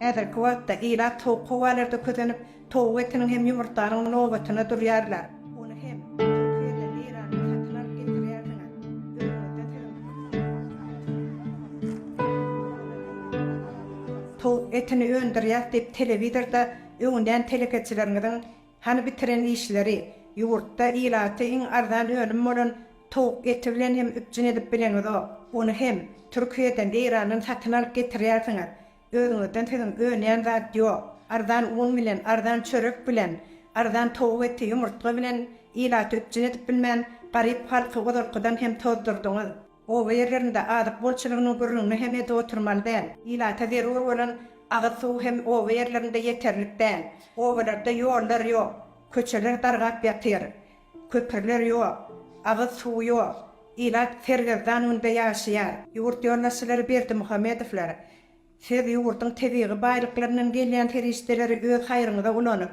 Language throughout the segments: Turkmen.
Äder kuvatta ila toqquvalarda közenip toğwetiniň hem ýumurtlaryň nowatyna durýarlar. Onu hem Türkiýede Iranyň satynar getirýärdiňer. Toğ etini öndürýär dep telewizorda öňünden telekeçileriň hani bitiren işleri ýurtda ilaty iň arzan ölüm bolan toğ eti bilen hem üpjün edip bileňiz o. Onu hem Türkiýeden Iranyň satynar getirýärdiňer. Öňünden teňin önýän zat ýok. Arzan un bilen, arzan çörek bilen, arzan toğ eti ýumurtla bilen ilaty üpjün edip bilmän garyp halky gozarkydan hem tozdurdyňyz. O ýerlerinde adyk bolçylygynyň gürrüňi hem ede oturmaly däl. Ilata zerur bolan agyr suw hem o ýerlerinde ýeterlik däl. Owalarda ýollar ýok, köçeler dargap ýatyr. Köpürler ýok, agyr suw ýok. Ilat Fergazdan ünde ýaşaýar. Ýurt ýolnaşçylary Berdi Muhammedowler. Siz ýurtyň tebiği baýlyklarynyň gelýän ferişdeleri öz haýryňyza ulanyp,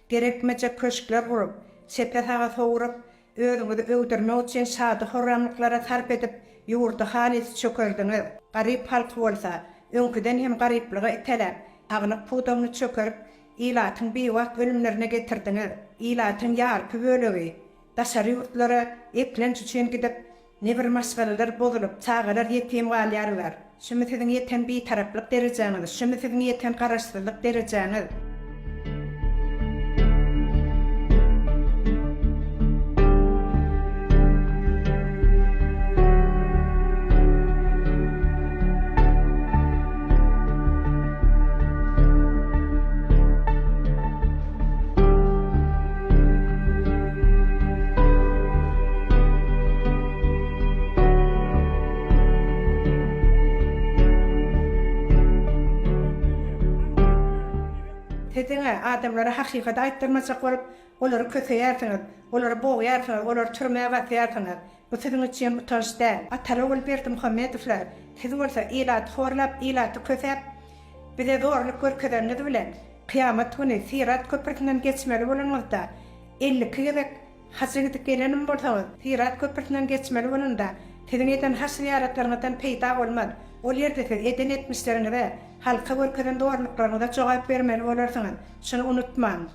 gerekmeje köşkler gurup, sepet haga soğurup, özüňizi öwdürmek üçin şady horramlyklara sarp edip, ýurty halis çökerdiňiz. Garyp halk bolsa, öňküden hem garyplygy itelep, agnyk pudagyny çökerip, ilatyň beýwagt ölümlerine getirdiňiz. Ilatyň ýarky bölegi, daşary ýurtlara eklenç üçin gidip, nebir masgalalar bozulup, çağalar ýetim galýarlar. Şümme siziň ýeten bir taraplyk derejeňiz, şümme siziň ýeten garaşsyzlyk derejeňiz. Tediňe adamlara hakykat aýtdyrmajak bolup, olary köseýärsiňiz, olary boğýarsyňiz, olary türmäge batýarsyňiz. Bu siziň üçin mutaj däl. Atalar bolup Berdi Muhammedowler, siz bolsa ilat horlap, ilaty kösep, bize zorlyk görkezeniz bilen kıyamat güni Sirat köprüsinden geçmeli bolanňyzda 50 kebek hasyrdy gelenim bolsaňyz, Sirat köprüsinden geçmeli bolanda siziň eden hasy ýaratlaryňyzdan peýda bolmaz. Ol ýerde siz eden etmişlerini we halka görkezen doğruluklarına da jogap bermeli bolarsyňyz. Şunu unutmaň.